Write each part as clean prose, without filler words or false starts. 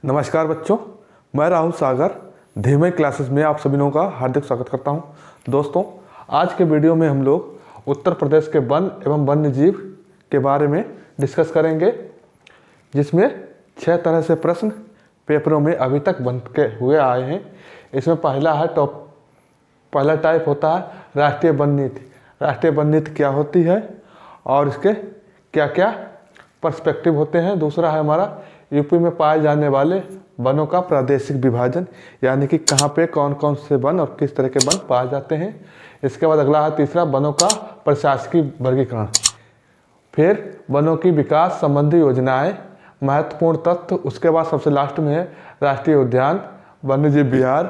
नमस्कार बच्चों, मैं राहुल सागर धीमे क्लासेस में आप सभी लोगों का हार्दिक स्वागत करता हूं। दोस्तों, आज के वीडियो में हम लोग उत्तर प्रदेश के वन एवं वन्य जीव के बारे में डिस्कस करेंगे, जिसमें 6 तरह से प्रश्न पेपरों में अभी तक बन के हुए आए हैं। इसमें पहला टाइप होता है राष्ट्रीय वन नीति। राष्ट्रीय वन नीति क्या होती है और इसके क्या क्या पर्सपेक्टिव होते हैं। दूसरा है हमारा यूपी में पाए जाने वाले वनों का प्रादेशिक विभाजन, यानी कि कहाँ पे कौन कौन से वन और किस तरह के वन पाए जाते हैं। इसके बाद अगला है तीसरा वनों का प्रशासकीय वर्गीकरण। फिर वनों की विकास संबंधी योजनाएं, महत्वपूर्ण तत्व। उसके बाद सबसे लास्ट में है राष्ट्रीय उद्यान, वन्यजीव विहार,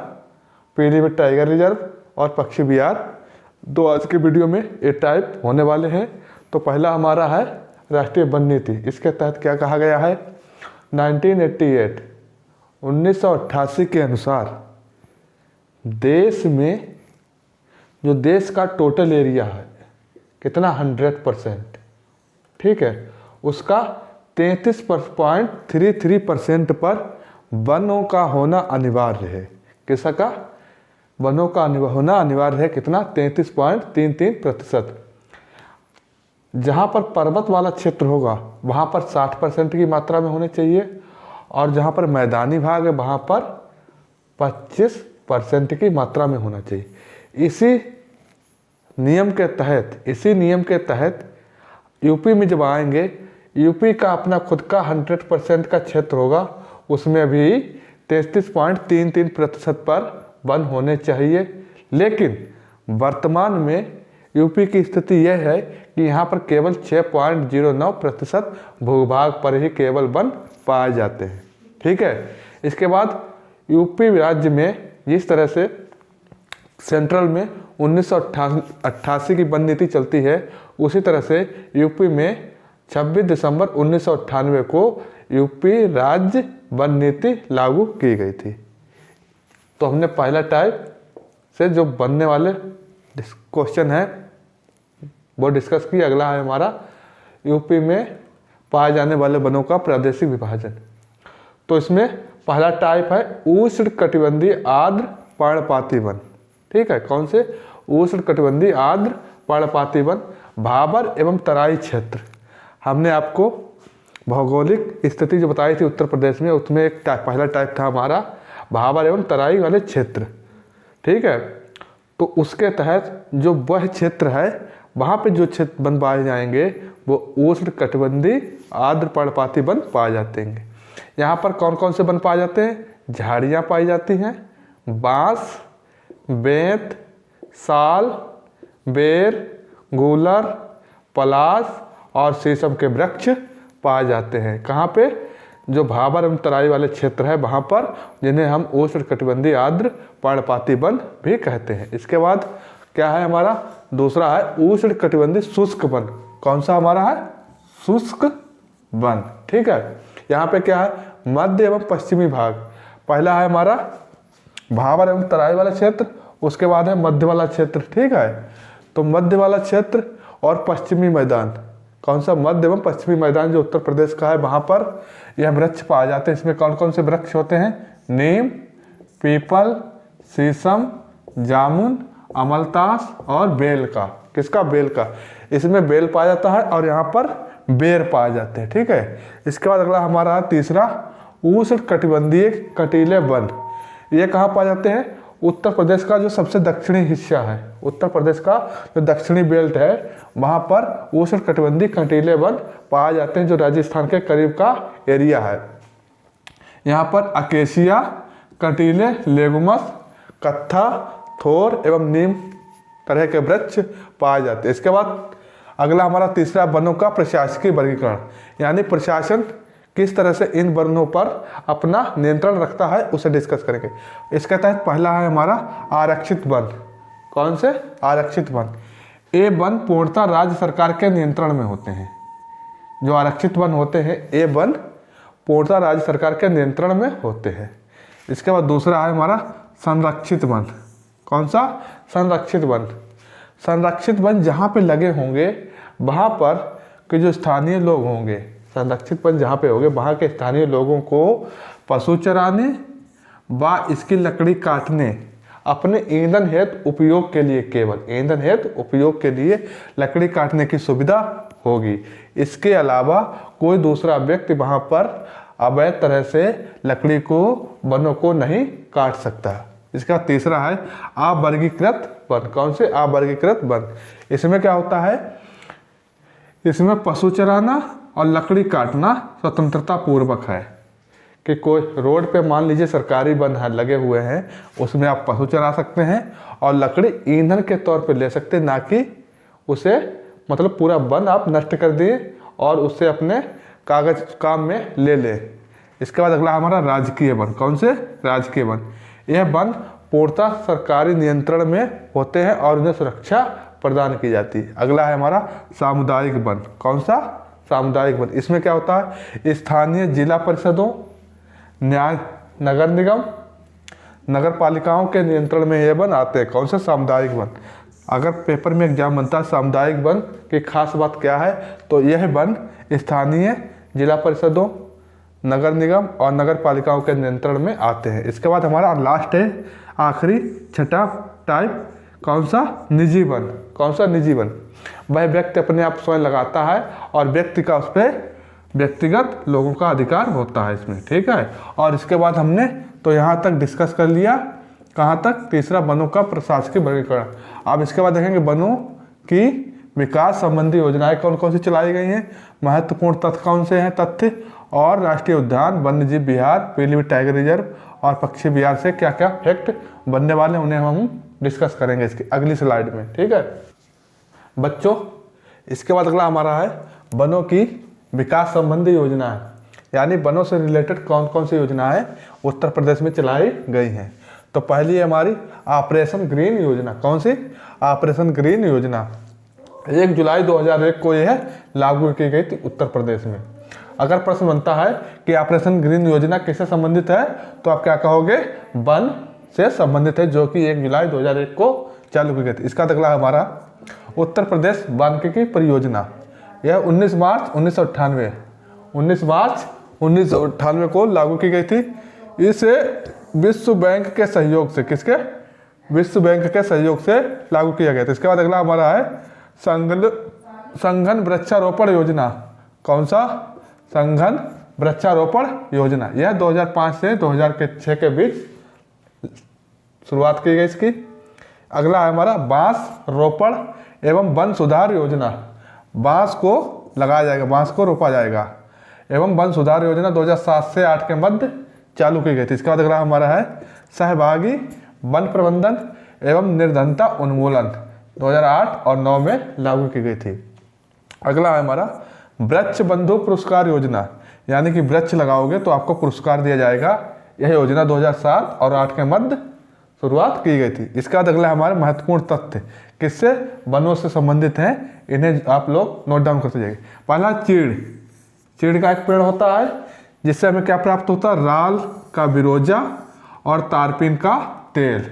पीलीभीत टाइगर रिजर्व और पक्षी विहार। तो आज के वीडियो में ये टाइप होने वाले हैं। तो पहला हमारा है राष्ट्रीय वन नीति। इसके तहत क्या कहा गया है, 1988 के अनुसार देश में जो देश का टोटल एरिया है कितना 100%, ठीक है, उसका 33.33% पर वनों का होना अनिवार्य है। किसका? वनों का होना अनिवार्य है। कितना? 33.33%। जहाँ पर पर्वत वाला क्षेत्र होगा वहाँ पर 60% की मात्रा में होने चाहिए, और जहाँ पर मैदानी भाग है वहाँ पर 25% की मात्रा में होना चाहिए। इसी नियम के तहत यूपी में जब आएंगे, यूपी का अपना खुद का 100% का क्षेत्र होगा, उसमें भी 33.33% पर वन होने चाहिए। लेकिन वर्तमान में यूपी की स्थिति यह है कि यहाँ पर केवल 6.09% भूभाग पर ही केवल वन पाए जाते हैं, ठीक है। इसके बाद यूपी राज्य में जिस तरह से सेंट्रल में 1988 की वन नीति चलती है, उसी तरह से यूपी में 26 दिसंबर 1998 को यूपी राज्य वन नीति लागू की गई थी। तो हमने पहला टाइप से जो बनने वाले क्वेश्चन है वो डिस्कस किया। अगला है हमारा यूपी में पाए जाने वाले वनों का प्रादेशिक विभाजन। तो इसमें पहला टाइप है उष्णकटिबंधीय आर्द्र पर्णपाती वन, ठीक है। कौन से? उष्णकटिबंधीय आर्द्र पर्णपाती वन, भाबर एवं तराई क्षेत्र। हमने आपको भौगोलिक स्थिति जो बताई थी उत्तर प्रदेश में, उसमें एक पहला टाइप था हमारा भाबर एवं तराई वाले क्षेत्र, ठीक है। तो उसके तहत जो वह क्षेत्र है वहाँ पे जो क्षेत्र वन पाए जाएंगे वो उष्णकटिबंधीय आर्द्र पर्णपाती वन पाए जाते हैं। यहाँ पर कौन कौन से वन पाए जाते हैं? झाड़ियाँ पाई जाती हैं, बांस, बेंत, साल, बेर, गूलर, पलाश और शीशम के वृक्ष पाए जाते हैं। कहाँ पे? जो भाबर एवं तराई वाले क्षेत्र है वहाँ पर, जिन्हें हम उष्णकटिबंधीय आर्द्र पर्णपाती वन भी कहते हैं। इसके बाद क्या है हमारा दूसरा है उष्णकटिबंधीय शुष्क वन। कौन सा हमारा है? शुष्क वन, ठीक है। यहाँ पे क्या है? मध्य एवं पश्चिमी भाग। पहला है हमारा भाबर एवं तराई वाला क्षेत्र, उसके बाद है मध्य वाला क्षेत्र, ठीक है। तो मध्य वाला क्षेत्र और पश्चिमी मैदान, कौन सा? मध्य एवं पश्चिमी मैदान जो उत्तर प्रदेश का है, वहाँ पर यह वृक्ष पाए जाते हैं। इसमें कौन कौन से वृक्ष होते हैं? नीम, पीपल, शीशम, जामुन, अमलतास और बेल का। किसका? बेल का। इसमें बेल पाया जाता है और यहाँ पर बेर पाए जाते हैं, ठीक है। इसके बाद अगला हमारा तीसरा उष्णकटिबंधीय कटीले वन। ये कहाँ पाए जाते हैं? उत्तर प्रदेश का जो सबसे दक्षिणी हिस्सा है, उत्तर प्रदेश का जो दक्षिणी बेल्ट है, वहाँ पर उष्णकटिबंधीय कटीले वन पाए जाते हैं, जो राजस्थान के करीब का एरिया है। यहाँ पर अकेशिया, कटीले, लेगुमस, कत्था, थोर एवं नीम तरह के वृक्ष पाए जाते हैं। इसके बाद अगला हमारा तीसरा वनों का प्रशासकीय वर्गीकरण, यानी प्रशासन किस तरह से इन वनों पर अपना नियंत्रण रखता है, उसे डिस्कस करेंगे। इसके तहत पहला है हमारा आरक्षित वन। कौन से? आरक्षित वन। ये वन पूर्णतः राज्य सरकार के नियंत्रण में होते हैं। जो आरक्षित वन होते हैं, ये वन पूर्णतः राज्य सरकार के नियंत्रण में होते हैं। इसके बाद दूसरा है हमारा संरक्षित वन। कौन सा? संरक्षित वन। संरक्षित वन जहाँ पे लगे होंगे वहाँ पर के जो स्थानीय लोग होंगे संरक्षित वन जहाँ पे होंगे वहाँ के स्थानीय लोगों को पशु चराने व इसकी लकड़ी काटने अपने ईंधन हेतु उपयोग के लिए, केवल ईंधन हेतु उपयोग के लिए लकड़ी काटने की सुविधा होगी। इसके अलावा कोई दूसरा व्यक्ति वहाँ पर अवैध तरह से लकड़ी को, वनों को नहीं काट सकता। इसका तीसरा है अवर्गीकृत वन। कौन से? अवर्गीकृत वन। इसमें क्या होता है? इसमें पशु चराना और लकड़ी काटना स्वतंत्रता पूर्वक है कि कोई रोड पे मान लीजिए सरकारी वन है लगे हुए हैं, उसमें आप पशु चरा सकते हैं और लकड़ी ईंधन के तौर पे ले सकते हैं, ना कि उसे मतलब पूरा वन आप नष्ट कर दिए और उससे अपने कागज काम में ले ले। इसके बाद अगला हमारा राजकीय वन। कौन से? राजकीय वन। यह वन पूर्णतः सरकारी नियंत्रण में होते हैं और उन्हें सुरक्षा प्रदान की जाती है। अगला है हमारा सामुदायिक वन। कौन सा? सामुदायिक वन। इसमें क्या होता है? स्थानीय जिला परिषदों, न्याय, नगर निगम, नगर पालिकाओं के नियंत्रण में ये वन आते हैं। कौन सा? सामुदायिक वन। अगर पेपर में एग्जाम बनता है सामुदायिक वन की खास बात क्या है, तो यह वन स्थानीय जिला परिषदों, नगर निगम और नगर पालिकाओं के नियंत्रण में आते हैं। इसके बाद हमारा लास्ट है, आखिरी छठा टाइप। कौन सा? निजी वन। कौन सा? निजी वन। वह व्यक्ति अपने आप स्वयं लगाता है और व्यक्ति का उस पर व्यक्तिगत लोगों का अधिकार होता है इसमें। ठीक है। और इसके बाद हमने तो यहाँ तक डिस्कस कर लिया। कहाँ तक? तीसरा, वनों का प्रशासकीय वर्गीकरण। अब इसके बाद देखेंगे वनों की विकास संबंधी योजनाएं कौन कौन सी चलाई गई हैं, महत्वपूर्ण तथ्य कौन से हैं तथ्य, और राष्ट्रीय उद्यान, वन्यजीव विहार, पीलीभीत टाइगर रिजर्व और पक्षी विहार से क्या क्या फैक्ट बनने वाले उन्हें हम डिस्कस करेंगे इसकी अगली स्लाइड में। ठीक है बच्चों। इसके बाद अगला हमारा है वनों की विकास संबंधी योजनाएं, यानी वनों से रिलेटेड कौन कौन सी योजनाएं उत्तर प्रदेश में चलाई गई हैं। तो पहली है हमारी ऑपरेशन ग्रीन योजना। कौन सी? ऑपरेशन ग्रीन योजना 1 जुलाई 2001 को यह लागू की गई थी उत्तर प्रदेश में। अगर प्रश्न बनता है कि ऑपरेशन ग्रीन योजना किससे संबंधित है, तो आप क्या कहोगे? वन से संबंधित है, जो कि 1 जुलाई 2001 को चालू की गई थी। इसका अगला हमारा उत्तर प्रदेश वानिकी परियोजना। यह 19 मार्च 1998 को लागू की गई थी। इसे विश्व बैंक के सहयोग से, किसके? विश्व बैंक के सहयोग से लागू किया गया था। इसके बाद अगला हमारा है संघन वृक्षारोपण योजना। कौन सा? संघन वृक्षारोपण योजना। यह 2005 से 2006 के बीच शुरुआत की गई इसकी। अगला है हमारा बांस रोपण एवं वन सुधार योजना। बांस को लगाया जाएगा, बांस को रोपा जाएगा एवं वन सुधार योजना 2007 से 8 के मध्य चालू की गई थी। इसके बाद अगला हमारा है सहभागी वन प्रबंधन एवं निर्धनता उन्मूलन 2008 और 9 में लागू की गई थी। अगला है हमारा वृक्ष बंधु पुरस्कार योजना, यानी कि वृक्ष लगाओगे तो आपको पुरस्कार दिया जाएगा। यह योजना 2007 और 8 के मध्य शुरुआत की गई थी। इसके बाद अगला हमारे महत्वपूर्ण तथ्य किससे? वनों से संबंधित हैं, इन्हें आप लोग नोट डाउन करते जाइए। पहला चीड़। चीड़ का एक पेड़ होता है जिससे हमें क्या प्राप्त होता है? राल का बिरोजा और तारपीन का तेल।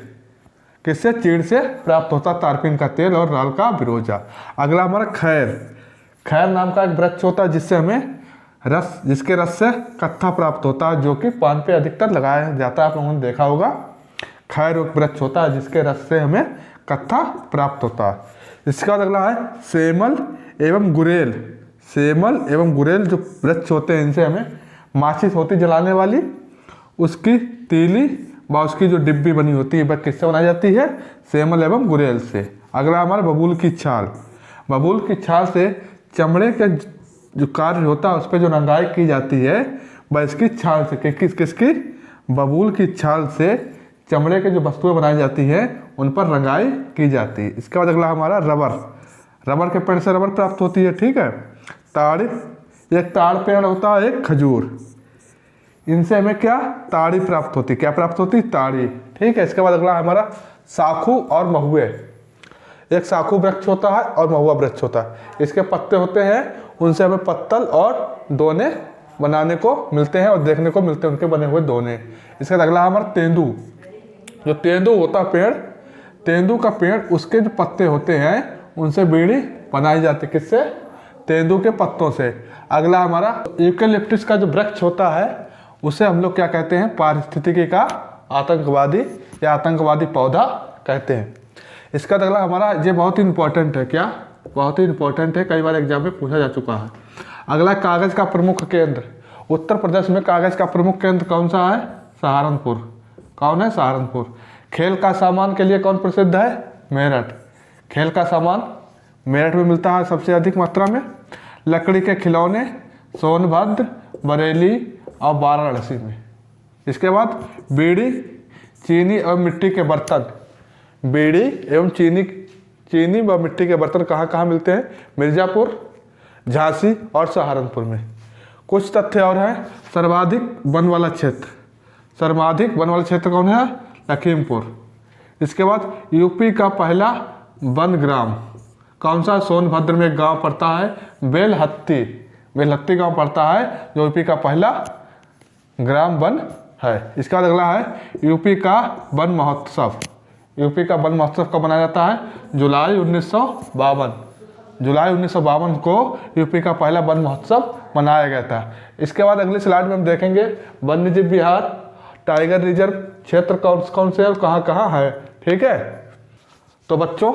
किससे? चीड़ से प्राप्त होता है तारपीन का तेल और राल का बिरोजा। अगला हमारा खैर। खैर नाम का एक वृक्ष होता है जिससे हमें रस, जिसके रस से कत्था प्राप्त होता है, जो कि पान पे अधिकतर लगाया जाता है। आप लोगों ने देखा होगा। खैर एक वृक्ष होता है जिसके रस से हमें कत्था प्राप्त होता है। इसके बाद अगला है सेमल एवं गुरेल। सेमल एवं गुरेल जो वृक्ष होते हैं, इनसे हमें माचिस होती जलाने वाली, उसकी तीली व उसकी जो डिब्बी बनी होती है वह किससे बनाई जाती है? सेमल एवं गुरेल से। अगला हमारा बबूल की छाल। बबूल की छाल से चमड़े के जो कार्य होता है उस पर जो रंगाई की जाती है वह इसकी छाल से, किसकी? बबूल की छाल से चमड़े के जो वस्तुएं बनाई जाती हैं उन पर रंगाई की जाती है। इसके बाद अगला हमारा रबर। रबर के पेड़ से रबर प्राप्त होती है। ठीक है। ताड़ी, एक ताड़ पेड़ होता है, एक खजूर, इनसे हमें क्या? ताड़ी प्राप्त होती। क्या प्राप्त होती? ताड़ी। ठीक है। इसके बाद अगला हमारा साखू और महुए। एक साखू वृक्ष होता है और महुआ वृक्ष होता है। इसके पत्ते होते हैं, उनसे हमें पत्तल और दोने बनाने को मिलते हैं और देखने को मिलते हैं उनके बने हुए दोने। इसके बाद अगला हमारा तेंदू। जो तेंदू होता है पेड़, तेंदू का पेड़, उसके जो पत्ते होते हैं उनसे बीड़ी बनाई जाती है। किससे? तेंदू के पत्तों से। अगला हमारा यूकेलिप्टस का जो वृक्ष होता है उसे हम लोग क्या कहते हैं, पारिस्थितिकी का आतंकवादी या आतंकवादी पौधा कहते हैं। इसका अगला हमारा, ये बहुत ही इंपॉर्टेंट है, क्या बहुत ही इंपॉर्टेंट है, कई बार एग्जाम में पूछा जा चुका है। अगला कागज का प्रमुख केंद्र, उत्तर प्रदेश में कागज का प्रमुख केंद्र कौन सा है, सहारनपुर। कौन है, सहारनपुर। खेल का सामान के लिए कौन प्रसिद्ध है, मेरठ। खेल का सामान मेरठ में मिलता है सबसे अधिक मात्रा में। लकड़ी के खिलौने सोनभद्र, बरेली और वाराणसी में। इसके बाद बीड़ी, चीनी और मिट्टी के बर्तन, बीड़ी एवं चीनी व मिट्टी के बर्तन कहाँ कहाँ मिलते हैं, मिर्ज़ापुर, झांसी और सहारनपुर में। कुछ तथ्य और हैं, सर्वाधिक वन वाला क्षेत्र, सर्वाधिक वन वाला क्षेत्र कौन है, लखीमपुर। इसके बाद यूपी का पहला वन ग्राम कौन सा, सोनभद्र में एक गांव पड़ता है बेलहत्ती, बेलहत्ती गांव पड़ता है जो यूपी का पहला ग्राम वन है। इसका बाद अगला है यूपी का वन महोत्सव। यूपी का वन महोत्सव कब मनाया जाता है, जुलाई 1952। जुलाई 1952 को यूपी का पहला वन महोत्सव मनाया गया था। इसके बाद अगली स्लाइड में हम देखेंगे वन्यजीव विहार, टाइगर रिजर्व क्षेत्र कौन कौन से और कहाँ कहाँ है, ठीक है। तो बच्चों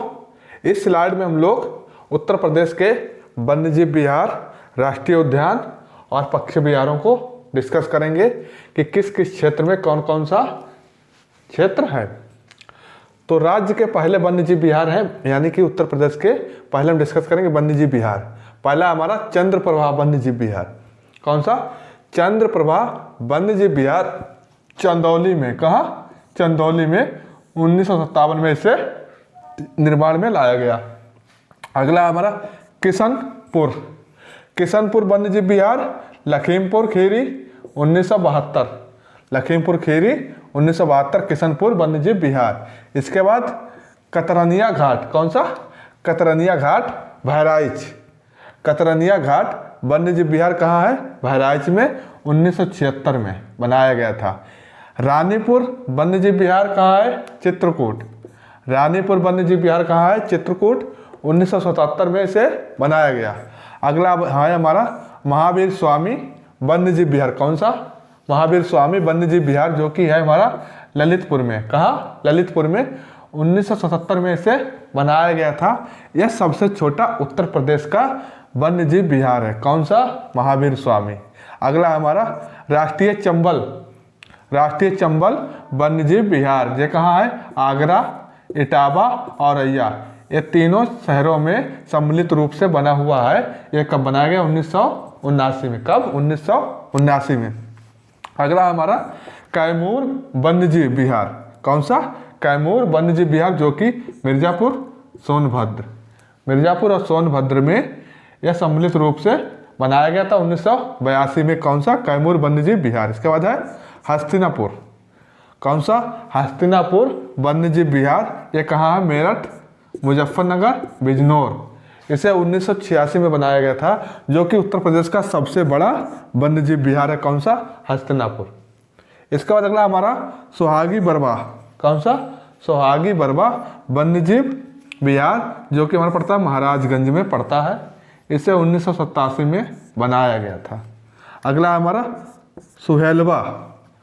इस स्लाइड में हम लोग उत्तर प्रदेश के वन्यजीव विहार, राष्ट्रीय उद्यान और पक्षी विहारों को डिस्कस करेंगे कि किस किस क्षेत्र में कौन कौन सा क्षेत्र है। तो राज्य के पहले वन्यजीव विहार है, यानी कि उत्तर प्रदेश के पहले हम डिस्कस करेंगे वन्यजीव विहार। पहला हमारा चंद्रप्रभा वन्यजीव विहार। कौन सा, चंद्रप्रभा वन्यजीव विहार चंदौली में। कहाँ, चंदौली में 1957 में इसे निर्माण में लाया गया। अगला हमारा किशनपुर, किशनपुर वन्यजीव विहार लखीमपुर खीरी 1972, लखीमपुर खीरी 1972 किशनपुर वन्यजीव विहार। इसके बाद कतरनिया घाट, कौन सा, कतरनिया घाट बहराइच। कतरनिया घाट वन्यजीव विहार कहाँ है, बहराइच में 1976 में बनाया गया था। रानीपुर वन्यजीव विहार कहाँ है, चित्रकूट। रानीपुर वन्यजीव विहार कहाँ है, चित्रकूट, 1977 में इसे बनाया गया। अगला है हमारा महावीर स्वामी वन्यजीव विहार। कौन सा, महावीर स्वामी वन्यजीव विहार जो कि है हमारा ललितपुर में। कहाँ, ललितपुर में 1977 में इसे बनाया गया था। यह सबसे छोटा उत्तर प्रदेश का वन्यजीव विहार है। कौन सा, महावीर स्वामी। अगला हमारा राष्ट्रीय चंबल, राष्ट्रीय चंबल वन्यजीव विहार। ये कहाँ है, आगरा, इटावा और औरैया, ये तीनों शहरों में सम्मिलित रूप से बना हुआ है। ये कब बनाया गया, 1979 में। कब, 1979 में। अगला हमारा कैमूर वन्यजीव विहार। कौन सा, कैमूर वन्यजीव विहार जो कि मिर्ज़ापुर, सोनभद्र, मिर्ज़ापुर और सोनभद्र में यह सम्मिलित रूप से बनाया गया था 1982 में। कौन सा, कैमूर वन्यजीव विहार। इसके बाद है हस्तिनापुर। कौन सा, हस्तिनापुर वन्यजीव विहार। ये कहाँ है, मेरठ, मुजफ्फरनगर, बिजनौर। इसे 1986 में बनाया गया था जो कि उत्तर प्रदेश का सबसे बड़ा वन्यजीव विहार है। कौन सा, हस्तिनापुर। इसके बाद अगला हमारा सोहागी बरवा। कौन सा, सोहागी बरवा वन्यजीव विहार जो कि हमारा पड़ता है महाराजगंज में पड़ता है। इसे 1987 में बनाया गया था। अगला हमारा सुहेलवा।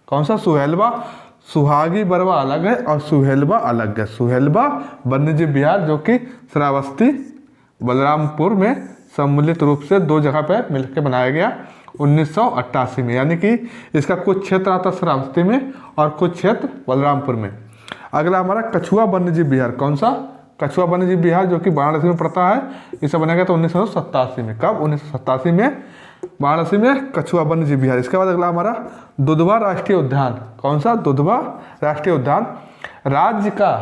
कौन सा, सुहेलवा। सुहागी बरवा अलग है और सुहेलवा अलग है। सुहेलवा वन्यजीव विहार जो कि श्रावस्ती, बलरामपुर में सम्मिलित रूप से दो जगह पे मिलकर बनाया गया 1988 में। यानी कि इसका कुछ क्षेत्र आता श्रावस्ती में और कुछ क्षेत्र बलरामपुर में। अगला हमारा कछुआ वन्यजीव विहार। कौन सा, कछुआ वन्यजीव विहार जो कि वाराणसी में पड़ता है। इसे बनाया गया था 1987 में। कब, 1987 में वाराणसी में कछुआ वन्यजीव विहार। इसके बाद अगला हमारा दुधवा राष्ट्रीय उद्यान। कौन सा, दुधवा राष्ट्रीय उद्यान राज्य का,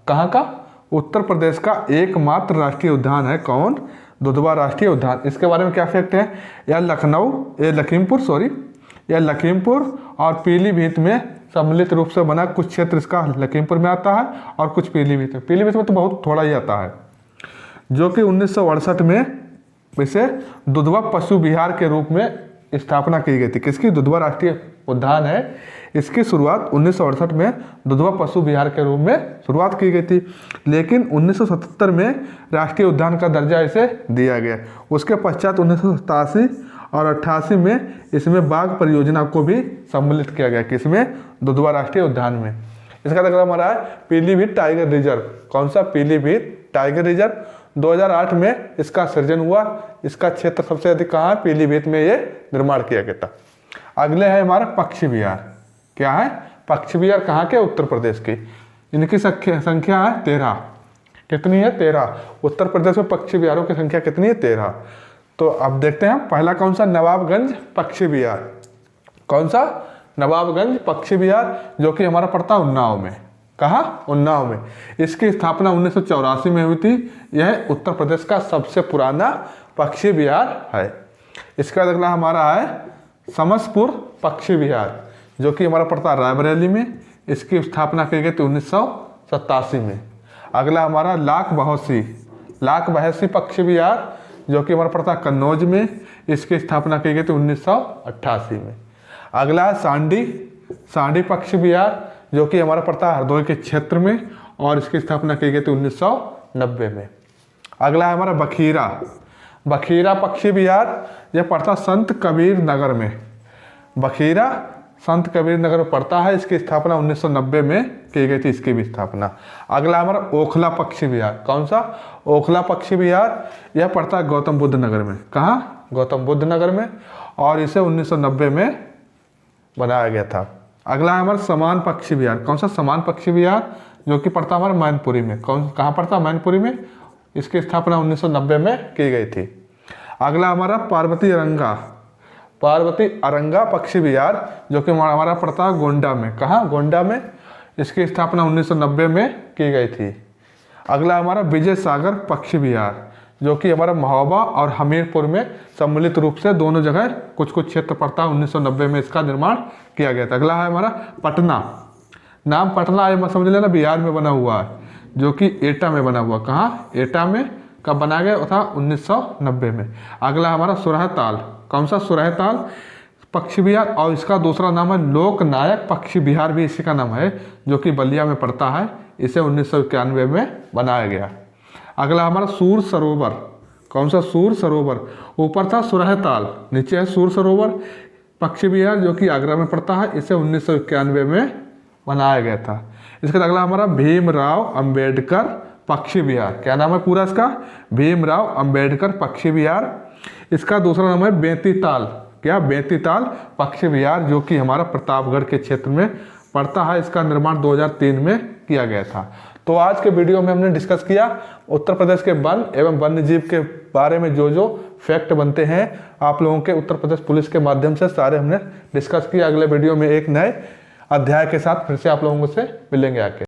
कहाँ का, उत्तर प्रदेश का एकमात्र राष्ट्रीय उद्यान है। कौन, दुधवा राष्ट्रीय उद्यान। इसके बारे में क्या फैक्ट है, यह लखीमपुर और पीलीभीत में सम्मिलित रूप से बना। कुछ क्षेत्र इसका लखीमपुर में आता है और कुछ पीलीभीत में। पीलीभीत में तो बहुत थोड़ा ही आता है, जो कि 1968 में इसे दुधवा पशु विहार के रूप में स्थापना की गई थी। किसकी? दुधवा राष्ट्रीय उद्यान है, इसकी शुरुआत 1968 में दुधवा पशु विहार के रूप में शुरुआत की गई थी, लेकिन 1977 में राष्ट्रीय उद्यान का दर्जा इसे दिया गया। उसके पश्चात 1987 और 88 में इसमें बाघ परियोजना को भी सम्मिलित किया गया। किसमें? दुधवा राष्ट्रीय उद्यान में। इसका मतलब हमारा है पीलीभीत टाइगर रिजर्व। कौन सा? Pilibhit tiger reserve. 2008 में इसका सृजन हुआ। इसका क्षेत्र सबसे अधिक कहाँ है? पीलीभीत में ये निर्माण किया गया था। अगले है हमारा पक्षी विहार। क्या है? पक्षी विहार कहाँ के? उत्तर प्रदेश की। इनकी संख्या है 13। कितनी है? 13। उत्तर प्रदेश में पक्षी विहारों की संख्या कितनी है? 13। तो अब देखते हैं पहला कौन सा? नवाबगंज पक्षी विहार। कौन सा? नवाबगंज पक्षी विहार, जो कि हमारा पड़ता है उन्नाव में। कहाँ? उन्नाव में। इसकी स्थापना 1984 में हुई थी। यह उत्तर प्रदेश का सबसे पुराना पक्षी विहार है। इसका अगला हमारा है समसपुर पक्षी विहार, जो कि हमारा पड़ता है रायबरेली में। इसकी स्थापना की गई थी 1987 में। अगला हमारा लाख बहसी पक्षी विहार, जो कि हमारा पड़ता है कन्नौज में। इसकी स्थापना की गई थी 1988 में। अगला है सांडी पक्षी विहार, जो कि हमारा पड़ता है हरदोई के क्षेत्र में, और इसकी स्थापना की गई थी 1990 में। अगला है हमारा बखीरा पक्षी विहार। यह पड़ता संत कबीर नगर में। बखीरा संत कबीर नगर में पड़ता है। इसकी स्थापना 1990 में की गई थी। इसकी भी स्थापना। अगला हमारा ओखला पक्षी विहार। कौन सा? ओखला पक्षी विहार। यह पड़ता है गौतम बुद्ध नगर में। कहाँ? गौतम बुद्ध नगर में, और इसे 1990 में बनाया गया था। अगला है हमारा समान पक्षी विहार। कौन सा? समान पक्षी विहार, जो कि पड़ता हमारा मैनपुरी में। कहाँ पड़ता? मैनपुरी में। इसकी स्थापना 1990 में की गई थी। अगला हमारा पार्वती अरंगा पक्षी विहार, जो कि हमारा पड़ता है गोंडा में। कहाँ? गोंडा में। इसकी स्थापना 1990 में की गई थी। अगला हमारा विजय सागर पक्षी विहार, जो कि हमारा महोबा और हमीरपुर में सम्मिलित रूप से दोनों जगह कुछ क्षेत्र पड़ता है। 1990 में इसका निर्माण किया गया था। अगला है हमारा पटना। नाम पटना ये समझ लेना बिहार में बना हुआ है, जो कि एटा में बना हुआ। कहाँ? एटा में। कब बनाया गया था? 1990 में। अगला हमारा सुरहताल। कौन सा? सुरहताल पक्षी विहार, और इसका दूसरा नाम है लोकनायक पक्षी विहार भी इसी का नाम है, जो कि बलिया में पड़ता है। इसे 1991 में बनाया गया। अगला हमारा सूर सरोवर। कौन सा? सूर सरोवर। ऊपर था सुरहताल, नीचे है सूर सरोवर पक्षी विहार, जो कि आगरा में पड़ता है। इसे 1991 में बनाया गया था। इसके अगला हमारा भीमराव अंबेडकर पक्षी विहार। क्या नाम है पूरा इसका? भीमराव अंबेडकर पक्षी विहार। इसका दूसरा नाम है बेंतीताल। क्या? बेंतीताल पक्षी विहार, जो कि हमारा प्रतापगढ़ के क्षेत्र में पड़ता है। इसका निर्माण 2003 में किया गया था। तो आज के वीडियो में हमने डिस्कस किया उत्तर प्रदेश के वन एवं वन्य जीव के बारे में जो फैक्ट बनते हैं आप लोगों के उत्तर प्रदेश पुलिस के माध्यम से सारे हमने डिस्कस किया। अगले वीडियो में एक नए अध्याय के साथ फिर से आप लोगों से मिलेंगे आके।